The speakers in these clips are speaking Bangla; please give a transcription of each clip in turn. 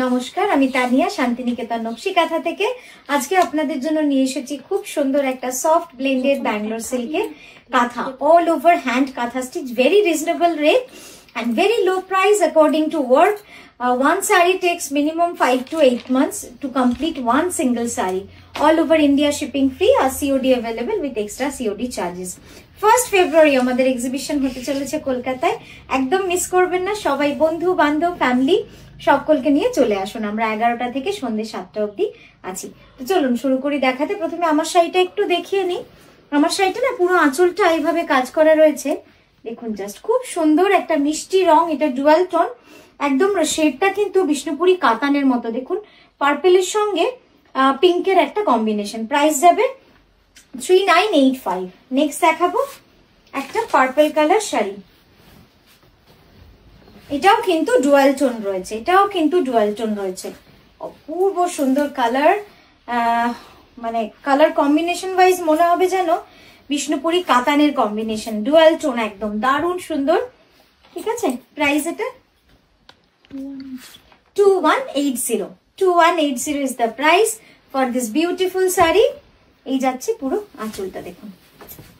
নমস্কার, আমি তানিয়া শান্তিনিকেতন নকশি কাঁথা থেকে। আজকে আপনাদের জন্য নিয়ে এসেছি খুব সুন্দর একটা সফট ব্লেন্ডেড ব্যাঙ্গালোর সিল্কের কাঁথা, all over hand kantha stitch, very reasonable rate and very low price according to work. One saree takes minimum 5 to 8 months to complete one single saree. All over India shipping free or COD available with extra COD charges. 1st February আমাদের এক্সিবিশন হতে চলেছে কলকাতায়, একদম মিস করবেন না। সবাই বন্ধু বান্ধব ফ্যামিলি সকলকে নিয়ে চলে আসুন। আমরা 11টা থেকে সন্ধ্যে 7টা অবধি আছি। তো চলুন শুরু করি দেখাতে। প্রথমে আমার শাড়িটা একটু দেখিয়ে নিই। আমার শাড়িটা না পুরো আঁচলটা এইভাবে কাজ করা রয়েছে, দেখুন জাস্ট খুব সুন্দর একটা মিষ্টি রং, এটা ডুয়াল টোন, একদম শেডটা কিন্তু বিষ্ণুপুরি কাতানের মতো। দেখুন পার্পেলের সঙ্গে পিঙ্কের একটা কম্বিনেশন। প্রাইস যাবে 3985। নেক্সট দেখাবো একটা পার্পল কালার শাড়ি, এটাও কিন্তু ডুয়াল টোন রয়েছে, অপূর্ব সুন্দর কালার। মানে কালার কম্বিনেশন ওয়াইজ মনে হবে যেন বিষ্ণুপুরি কাতানের কম্বিনেশন, ডুয়াল টোন, একদম দারুণ সুন্দর। ঠিক আছে, প্রাইস এটা 2180 is the price for this beautiful saree. এই যাচ্ছে পুরো আঁচলটা, দেখুন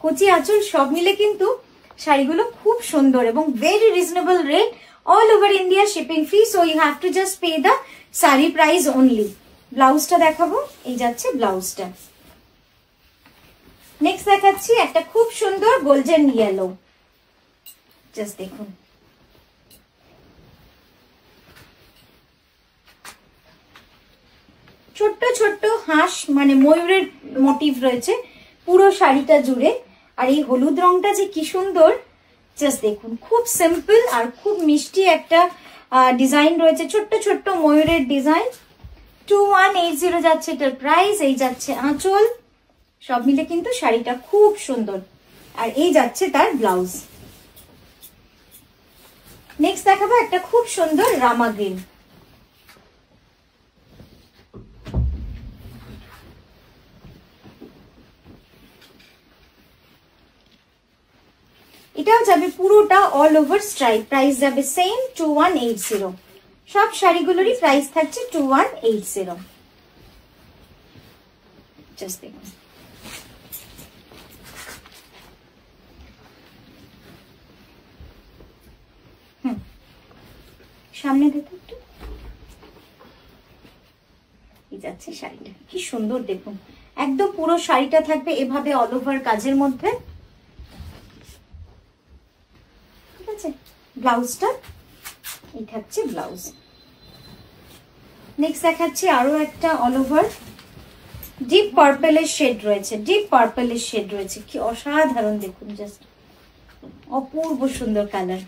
কচি আঁচল সব মিলে কিন্তু শাড়িগুলো খুব সুন্দর এবং very reasonable rate, all over India shipping free, so you have to just pay the saree price only. ব্লাউজটা দেখাবো, এই যাচ্ছে ব্লাউজটা। নেক্সট দেখাচ্ছি একটা খুব সুন্দর গোল্ডেন ইয়েলো, জাস্ট দেখুন ছোট্ট ছোট্ট হাঁস মানে ময়ূরের মোটিভ রয়েছে পুরো শাড়িটা জুড়ে। আর এই হলুদ রংটা যে কি সুন্দর, জাস্ট দেখুন খুব সিম্পল আর খুব মিষ্টি একটা ডিজাইন রয়েছে, ছোট্ট ছোট্ট ময়ূরের ডিজাইন। 2180 যাচ্ছে এটার প্রাইস। এই যাচ্ছে আঁচল, সব মিলে কিন্তু শাড়িটা খুব সুন্দর। আর এই যাচ্ছে তার ব্লাউজ। নেক্সট দেখাবো একটা খুব সুন্দর রামা গ্রিন, এটাও যাবে পুরোটা অল ওভার স্ট্রাইপ। প্রাইস যাবে সেম 2180। সব শাড়িগুলোরই প্রাইস থাকছে 2180। জাস্ট দেখুন সামনে দেখো একটু, এই যাচ্ছে শাড়িটা, কি সুন্দর দেখুন, একদম পুরো শাড়িটা থাকবে এভাবে অল ওভার কাজের মধ্যে। ঠিক আছে, ব্লাউজটা এই থাকছে ব্লাউজ। নেক্সট দেখাচ্ছি আরো একটা অল ওভার ডিপ পার্পেলের শেড রয়েছে, কি অসাধারণ দেখুন, জাস্ট অপূর্ব সুন্দর কালার।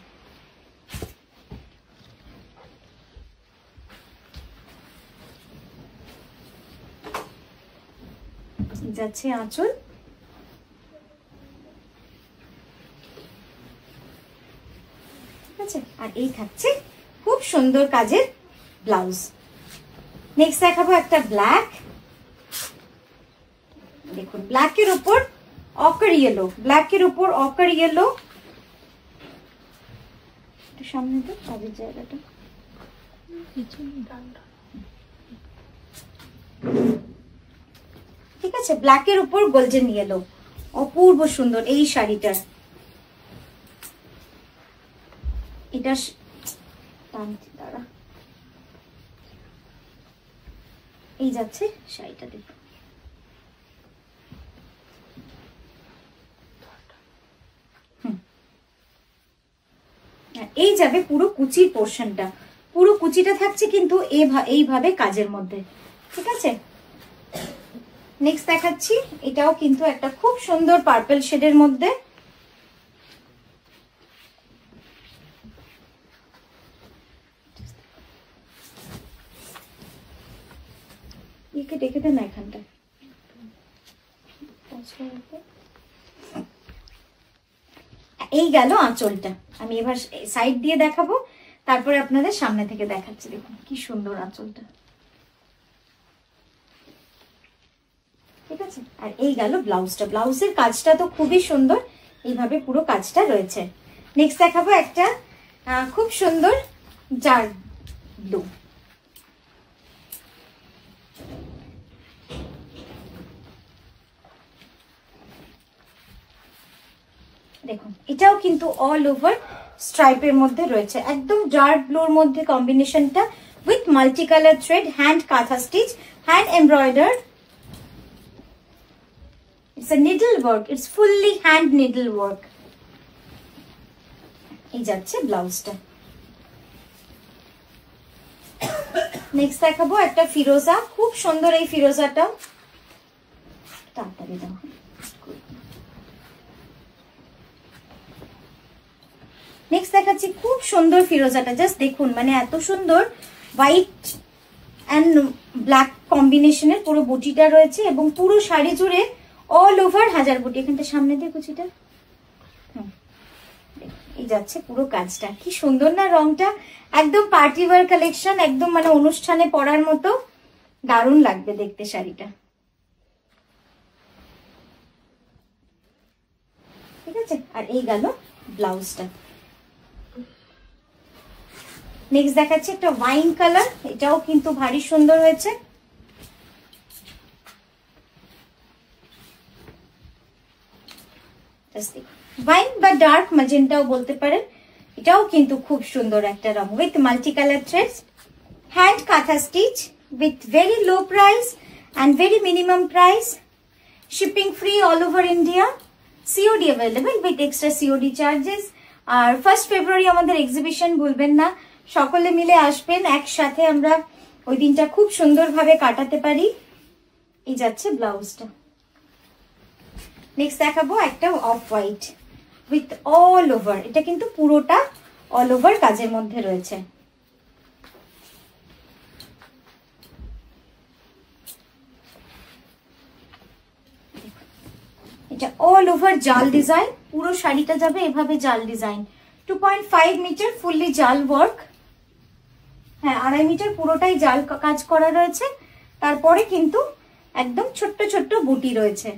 যাচ্ছে আঁচল, ঠিক আছে, আর এই থাকছে খুব সুন্দর কাজের ব্লাউজ। নেক্সট দেখাবো একটা ব্ল্যাক, দেখুন ব্ল্যাকের উপর অকার ইয়েলো, সামনে তো কাজের জায়গাটা, ঠিক আছে, ব্ল্যাকের উপর গোল্ডেন ইয়েলো, অপূর্ব সুন্দর এই শাড়িটার। এটা এই যাচ্ছে শাড়িটা, দেখুন এই যাবে পুরো কুচির পোর্শনটা, পুরো কুচিটা থাকছে কিন্তু এইভাবে কাজের মধ্যে। ঠিক আছে, নেক্সট দেখাচ্ছি এটাও কিন্তু একটা খুব সুন্দর পার্পল শেডের মধ্যে। একে দেখে দেন না এখানটা, এই গেল আঁচলটা। আমি এবার সাইড দিয়ে দেখাবো, তারপরে আপনাদের সামনে থেকে দেখাচ্ছি। দেখুন কি সুন্দর আঁচলটা, ঠিক আছে। আর এই গেল ব্লাউজটা, ব্লাউজের কাজটা তো খুবই সুন্দর, এইভাবে পুরো কাজটা রয়েছে। নেক্সট দেখাবো একটা খুব সুন্দর জার ব্লু, দেখুন এটাও কিন্তু অল ওভার স্ট্রাইপের মধ্যে রয়েছে, একদম ডার্ক ব্লুর মধ্যে কম্বিনেশনটা with multi colour thread, hand kantha stitch, hand embroidered. It's a needle work, it's fully hand needle work. এই যাচ্ছে ব্লাউজটা। নেক্সট দেখাবো একটা ফিরোজা, খুব সুন্দর এই ফিরোজাটা, তাড়াতাড়ি দাও। নেক্সট দেখাচ্ছি খুব সুন্দর ফিরোজাটা, জাস্ট দেখুন মানে এত সুন্দর হোয়াইট অ্যান্ড ব্ল্যাক কম্বিনেশনের পুরো বুটিটা রয়েছে এবং পুরো শাড়ি জুড়ে অল ওভার হাজার বুটি। এখানটা সামনে দিয়ে কুচিটা, এই যাচ্ছে পুরো কাজটা। কি সুন্দর না রংটা, একদম পার্টি ওয়্যার কালেকশন, একদম মানে অনুষ্ঠানে পরার মতো, দারুণ লাগবে দেখতে শাড়িটা। ঠিক আছে, আর এই গেল ব্লাউজটা। নেক্সট দেখাচ্ছি একটা ওয়াইন কালার, এটাও কিন্তু ভারী সুন্দর হয়েছে। ওয়াইন বা ডার্ক ম্যাজেন্টাও বলতে পারেন, এটাও কিন্তু খুব সুন্দর একটা রং with multi colour threads, hand kantha stitch with very low price and very minimum price, shipping free all over India, COD available with extra COD charges. আর 1 ফেব্রুয়ারি আমাদের এক্সিবিশন, ভুলবেন না, সকলে মিলে আসবেন, একসাথে আমরা ওই দিনটা খুব সুন্দরভাবে কাটাতে পারি। এই যাচ্ছে ব্লাউজটা। নেক্সট দেখাবো একটা off white with all over, এটা কিন্তু পুরোটা অল ওভার কাজের মধ্যে রয়েছে। এটা অল ওভার জাল ডিজাইন, পুরো শাড়িটা যাবে এভাবে জাল ডিজাইন, 2.5 মিটার ফুললি জাল ওয়ার্ক। হ্যাঁ, 2.5 মিটার পুরোটাই জাল কাজ করা রয়েছে, তারপরে কিন্তু একদম ছোট্ট ছোট্ট বুটি রয়েছে।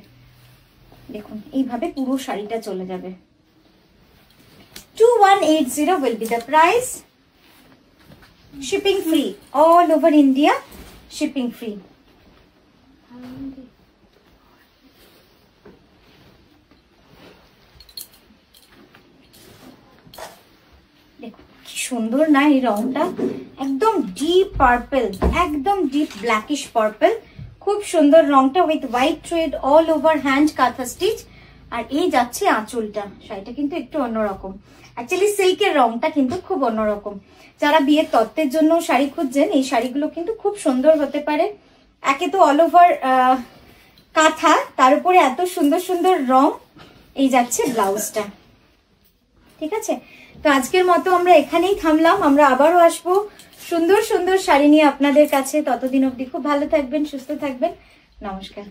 দেখুন এইভাবে পুরো শাড়িটা চলে যাবে। 2180 will be the price, shipping free all over India, shipping free। দেখুন কি সুন্দর না এই রংটা, একদম ডিপ পার্পল, একদম ডিপ ব্ল্যাকিশ পার্পল, খুব সুন্দর রংটা with white thread all over hand kantha stitch. আর এই যাচ্ছে আঁচলটা, শাড়িটা কিন্তু একটু অন্যরকম, অ্যাকচুয়ালি সিল্কের রংটা কিন্তু খুব অন্যরকম। যারা বিয়ের তত্ত্বের জন্য শাড়ি খুঁজছেন, এই শাড়িগুলো কিন্তু খুব সুন্দর হতে পারে। একে তো অল ওভার কাঁথা, তার উপরে এত সুন্দর সুন্দর রং। এই যাচ্ছে ব্লাউজটা। ঠিক আছে, তো আজকের মতো আমরা এখানেই থামলাম, আমরা আবারও আসবো সুন্দর সুন্দর শাড়ি নিয়ে আপনাদের কাছে। ততদিন অবধি খুব ভালো থাকবেন, সুস্থ থাকবেন, নমস্কার।